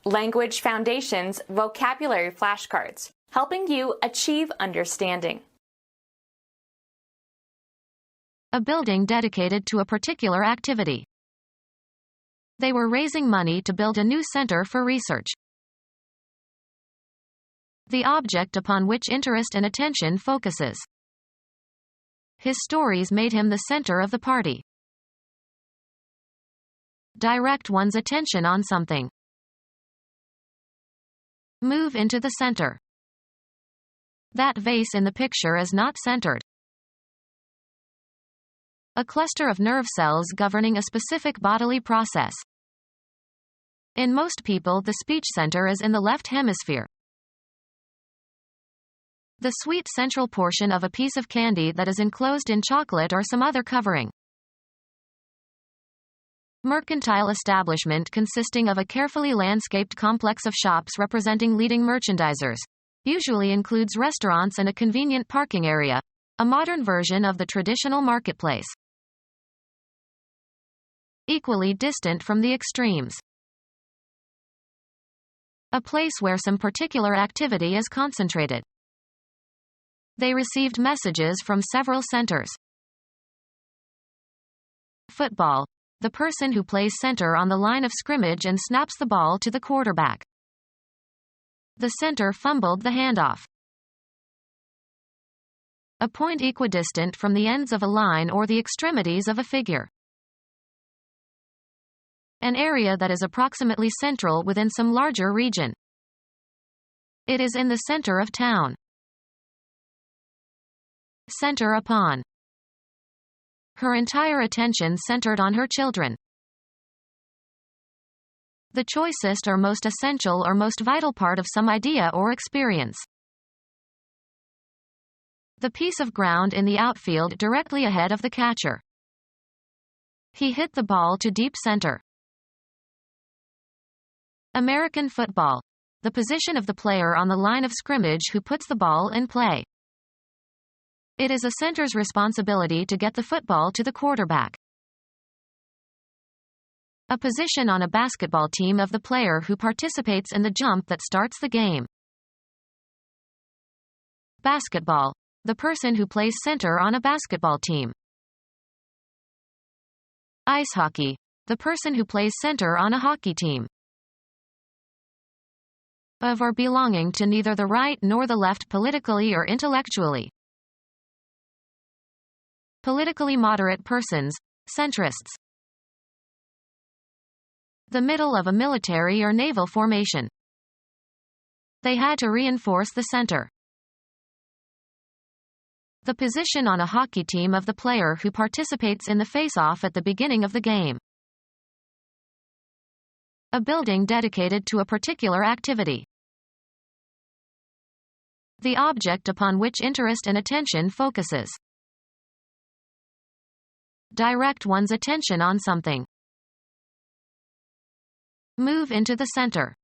Language Foundations Vocabulary Flashcards, helping you achieve understanding. A building dedicated to a particular activity. They were raising money to build a new center for research. The object upon which interest and attention focuses. His stories made him the center of the party. Direct one's attention on something. Move into the center. That vase in the picture is not centered. A cluster of nerve cells governing a specific bodily process. In most people, the speech center is in the left hemisphere. The sweet central portion of a piece of candy that is enclosed in chocolate or some other covering. Mercantile establishment consisting of a carefully landscaped complex of shops representing leading merchandisers. Usually includes restaurants and a convenient parking area. A modern version of the traditional marketplace. Equally distant from the extremes. A place where some particular activity is concentrated. They received messages from several centers. Football. The person who plays center on the line of scrimmage and snaps the ball to the quarterback. The center fumbled the handoff. A point equidistant from the ends of a line or the extremities of a figure. An area that is approximately central within some larger region. It is in the center of town. Center upon. Her entire attention centered on her children. The choicest or most essential or most vital part of some idea or experience. The piece of ground in the outfield directly ahead of the catcher. He hit the ball to deep center. American football. The position of the player on the line of scrimmage who puts the ball in play. It is a center's responsibility to get the football to the quarterback. A position on a basketball team of the player who participates in the jump that starts the game. Basketball. The person who plays center on a basketball team. Ice hockey. The person who plays center on a hockey team. Of or belonging to neither the right nor the left politically or intellectually. Politically moderate persons, centrists. The middle of a military or naval formation. They had to reinforce the center. The position on a hockey team of the player who participates in the face-off at the beginning of the game. A building dedicated to a particular activity. The object upon which interest and attention focuses. Direct one's attention on something. Move into the center.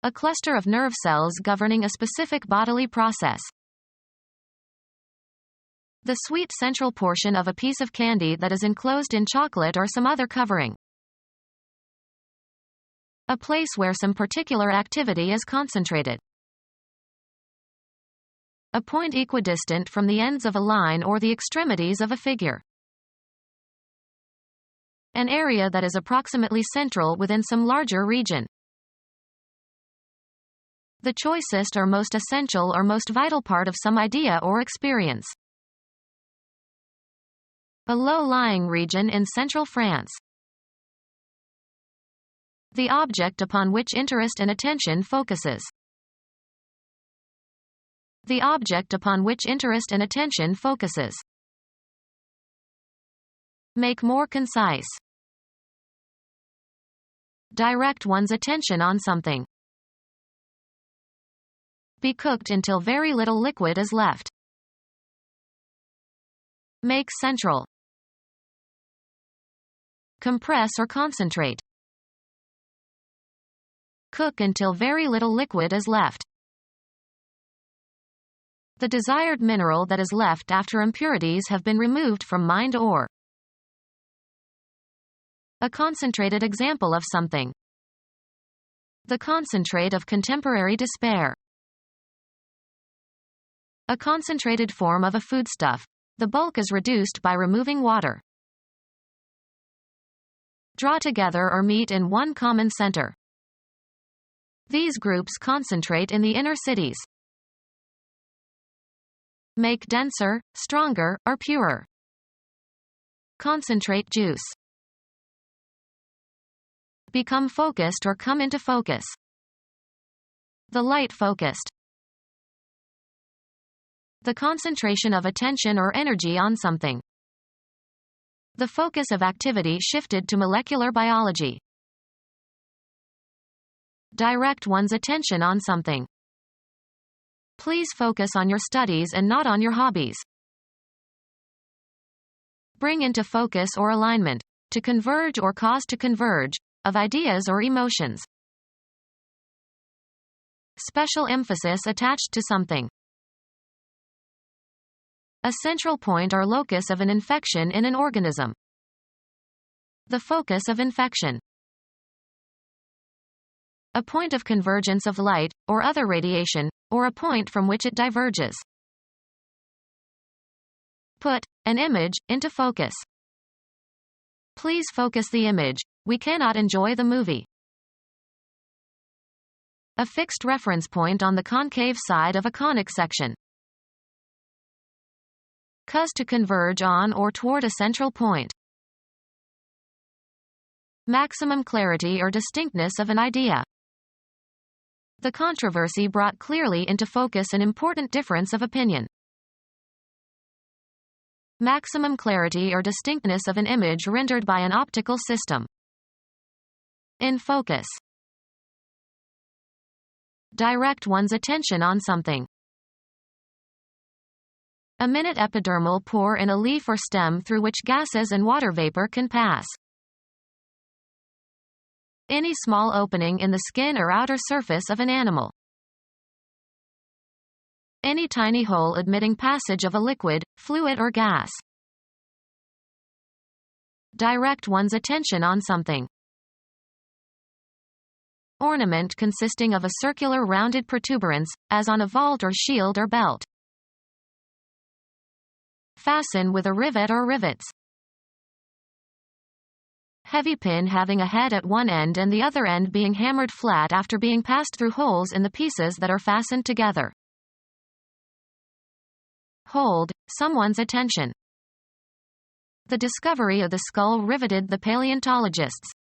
A cluster of nerve cells governing a specific bodily process. The sweet central portion of a piece of candy that is enclosed in chocolate or some other covering. A place where some particular activity is concentrated. A point equidistant from the ends of a line or the extremities of a figure. An area that is approximately central within some larger region. The choicest or most essential or most vital part of some idea or experience. A low-lying region in central France. The object upon which interest and attention focuses. The object upon which interest and attention focuses. Make more concise. Direct one's attention on something. Be cooked until very little liquid is left. Make central. Compress or concentrate. Cook until very little liquid is left. The desired mineral that is left after impurities have been removed from mind or. A concentrated example of something. The concentrate of contemporary despair. A concentrated form of a foodstuff. The bulk is reduced by removing water. Draw together or meet in one common center. These groups concentrate in the inner cities. Make denser, stronger, or purer. Concentrate juice. Become focused or come into focus. The light focused. The concentration of attention or energy on something. The focus of activity shifted to molecular biology. Direct one's attention on something. Please focus on your studies and not on your hobbies. Bring into focus or alignment. To converge or cause to converge, of ideas or emotions. Special emphasis attached to something. A central point or locus of an infection in an organism. The focus of infection. A point of convergence of light, or other radiation, or a point from which it diverges. Put an image into focus. Please focus the image. We cannot enjoy the movie. A fixed reference point on the concave side of a conic section. Cause to converge on or toward a central point. Maximum clarity or distinctness of an idea. The controversy brought clearly into focus an important difference of opinion. Maximum clarity or distinctness of an image rendered by an optical system. In focus. Direct one's attention on something. A minute epidermal pore in a leaf or stem through which gases and water vapor can pass. Any small opening in the skin or outer surface of an animal. Any tiny hole admitting passage of a liquid, fluid or gas. Direct one's attention on something. Ornament consisting of a circular rounded protuberance, as on a vault or shield or belt. Fasten with a rivet or rivets. Heavy pin having a head at one end and the other end being hammered flat after being passed through holes in the pieces that are fastened together. Hold someone's attention. The discovery of the skull riveted the paleontologists.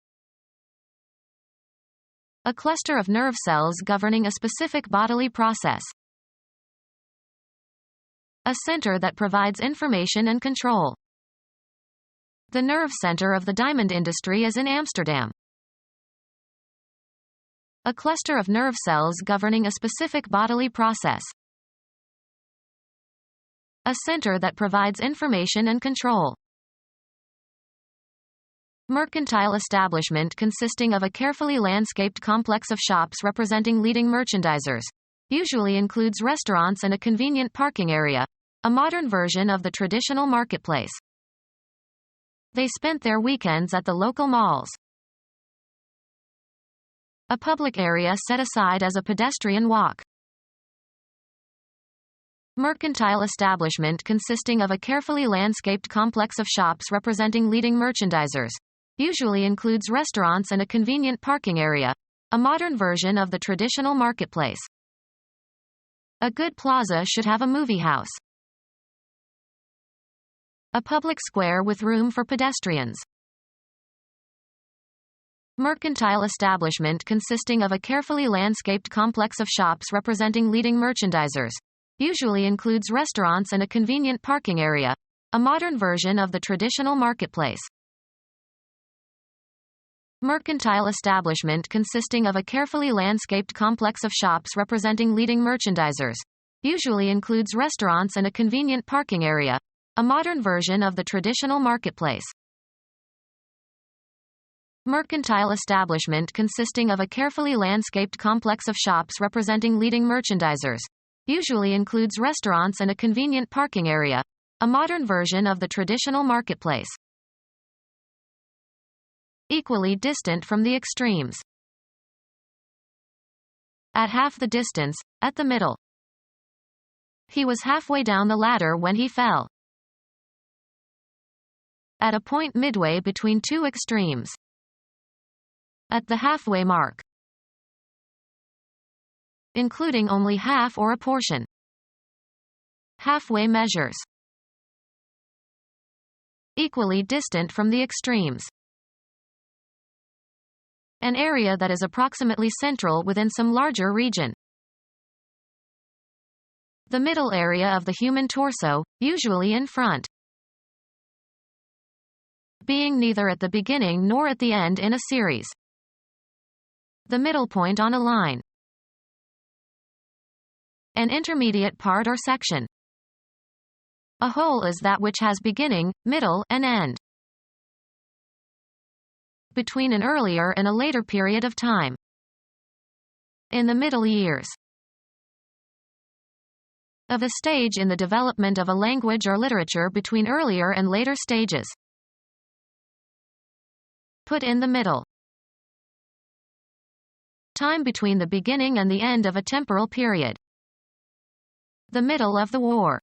A cluster of nerve cells governing a specific bodily process. A center that provides information and control. The nerve center of the diamond industry is in Amsterdam. A cluster of nerve cells governing a specific bodily process. A center that provides information and control. Mercantile establishment consisting of a carefully landscaped complex of shops representing leading merchandisers. Usually includes restaurants and a convenient parking area. A modern version of the traditional marketplace. They spent their weekends at the local malls. A public area set aside as a pedestrian walk. Mercantile establishment consisting of a carefully landscaped complex of shops representing leading merchandisers. Usually includes restaurants and a convenient parking area. A modern version of the traditional marketplace. A good plaza should have a movie house. A public square with room for pedestrians. Mercantile establishment consisting of a carefully landscaped complex of shops representing leading merchandisers. Usually includes restaurants and a convenient parking area. A modern version of the traditional marketplace. Mercantile establishment consisting of a carefully landscaped complex of shops representing leading merchandisers. Usually includes restaurants and a convenient parking area. A modern version of the traditional marketplace. Mercantile establishment consisting of a carefully landscaped complex of shops representing leading merchandisers. Usually includes restaurants and a convenient parking area. A modern version of the traditional marketplace. Equally distant from the extremes. At half the distance, at the middle. He was halfway down the ladder when he fell. At a point midway between two extremes. At the halfway mark. Including only half or a portion. Halfway measures. Equally distant from the extremes. An area that is approximately central within some larger region. The middle area of the human torso, usually in front. Being neither at the beginning nor at the end in a series. The middle point on a line. An intermediate part or section. A whole is that which has beginning, middle, and end. Between an earlier and a later period of time. In the middle years. Of a stage in the development of a language or literature between earlier and later stages. Put in the middle. Time between the beginning and the end of a temporal period. The middle of the war.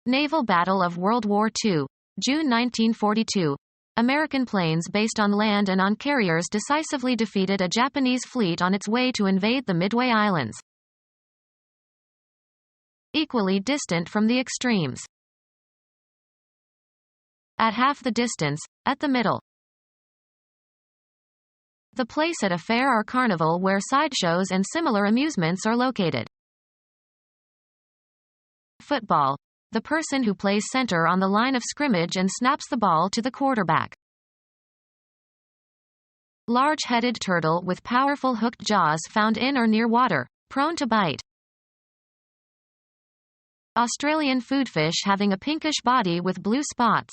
Naval Battle of World War II, June 1942. American planes based on land and on carriers decisively defeated a Japanese fleet on its way to invade the Midway Islands. Equally distant from the extremes. At half the distance, at the middle. The place at a fair or carnival where sideshows and similar amusements are located. Football. The person who plays center on the line of scrimmage and snaps the ball to the quarterback. Large-headed turtle with powerful hooked jaws found in or near water, prone to bite. Australian foodfish having a pinkish body with blue spots.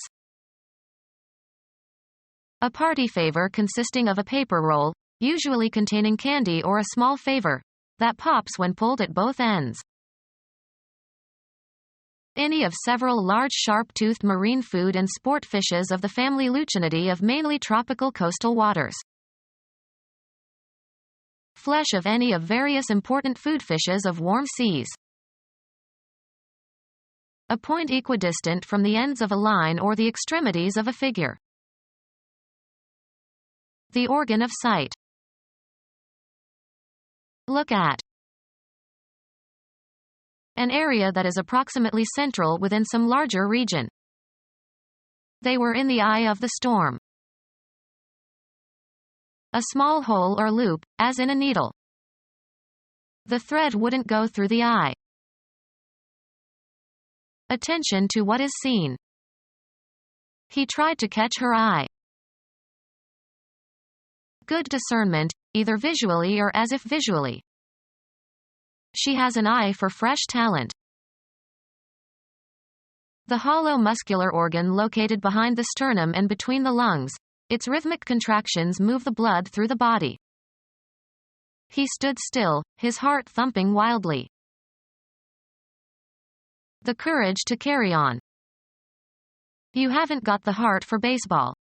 A party favor consisting of a paper roll, usually containing candy or a small favor, that pops when pulled at both ends. Any of several large sharp-toothed marine food and sport fishes of the family Lucinidae of mainly tropical coastal waters. Flesh of any of various important food fishes of warm seas. A point equidistant from the ends of a line or the extremities of a figure. The organ of sight. Look at. An area that is approximately central within some larger region. They were in the eye of the storm. A small hole or loop, as in a needle. The thread wouldn't go through the eye. Attention to what is seen. He tried to catch her eye. Good discernment, either visually or as if visually. She has an eye for fresh talent. The hollow muscular organ located behind the sternum and between the lungs. Its rhythmic contractions move the blood through the body. He stood still, his heart thumping wildly. The courage to carry on. You haven't got the heart for baseball.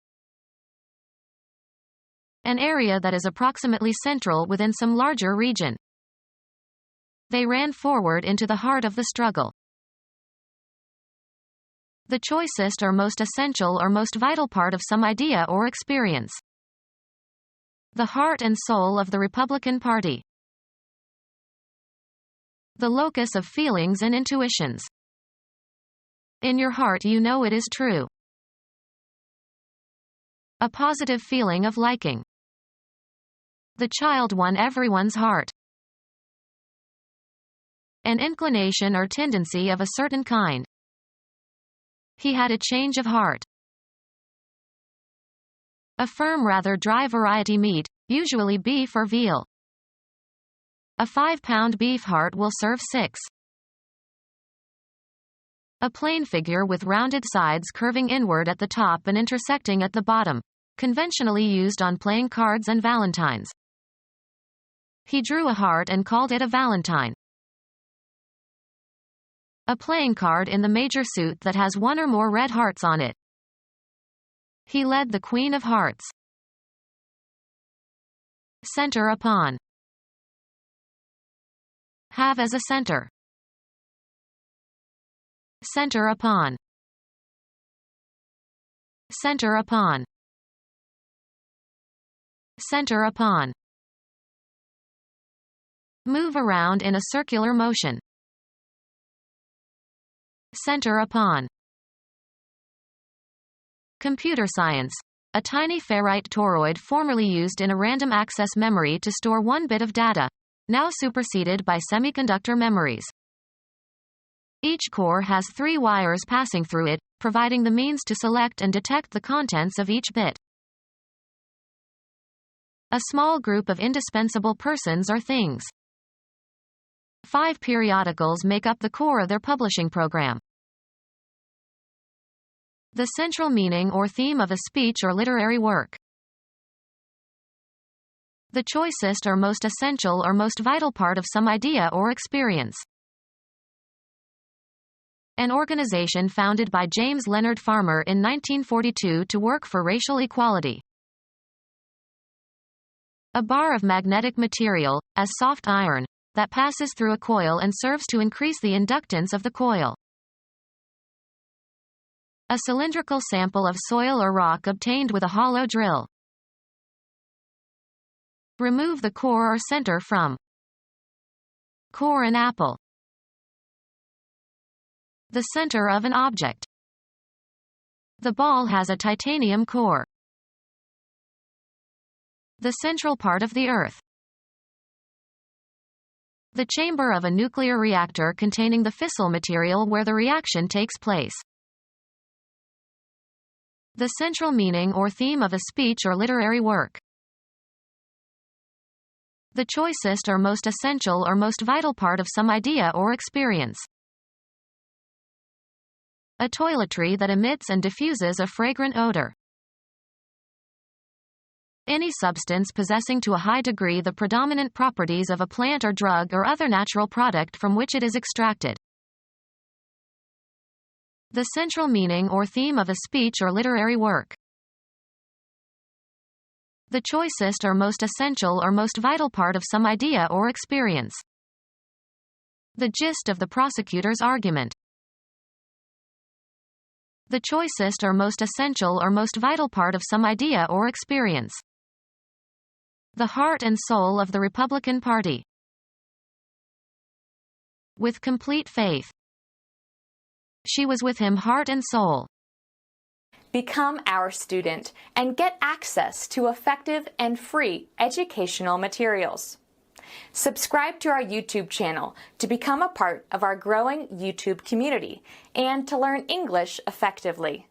An area that is approximately central within some larger region. They ran forward into the heart of the struggle. The choicest or most essential or most vital part of some idea or experience. The heart and soul of the Republican Party. The locus of feelings and intuitions. In your heart you know it is true. A positive feeling of liking. The child won everyone's heart. An inclination or tendency of a certain kind. He had a change of heart. A firm rather dry variety meat, usually beef or veal. A 5-pound beef heart will serve 6. A plain figure with rounded sides curving inward at the top and intersecting at the bottom, conventionally used on playing cards and valentines. He drew a heart and called it a valentine. A playing card in the major suit that has one or more red hearts on it. He led the Queen of Hearts. Center upon. Have as a center. Center upon. Center upon. Center upon. Move around in a circular motion. Center upon. Computer science. A tiny ferrite toroid formerly used in a random access memory to store one bit of data, now superseded by semiconductor memories. Each core has 3 wires passing through it, providing the means to select and detect the contents of each bit. A small group of indispensable persons or things. 5 periodicals make up the core of their publishing program. The central meaning or theme of a speech or literary work. The choicest or most essential or most vital part of some idea or experience. An organization founded by James Leonard Farmer in 1942 to work for racial equality. A bar of magnetic material, as soft iron, that passes through a coil and serves to increase the inductance of the coil. A cylindrical sample of soil or rock obtained with a hollow drill. Remove the core or center from. Core an apple. The center of an object. The ball has a titanium core. The central part of the Earth. The chamber of a nuclear reactor containing the fissile material where the reaction takes place. The central meaning or theme of a speech or literary work. The choicest or most essential or most vital part of some idea or experience. A toiletry that emits and diffuses a fragrant odor. Any substance possessing to a high degree the predominant properties of a plant or drug or other natural product from which it is extracted. The central meaning or theme of a speech or literary work. The choicest or most essential or most vital part of some idea or experience. The gist of the prosecutor's argument. The choicest or most essential or most vital part of some idea or experience. The heart and soul of the Republican Party. With complete faith. She was with him heart and soul. Become our student and get access to effective and free educational materials. Subscribe to our YouTube channel to become a part of our growing YouTube community and to learn English effectively.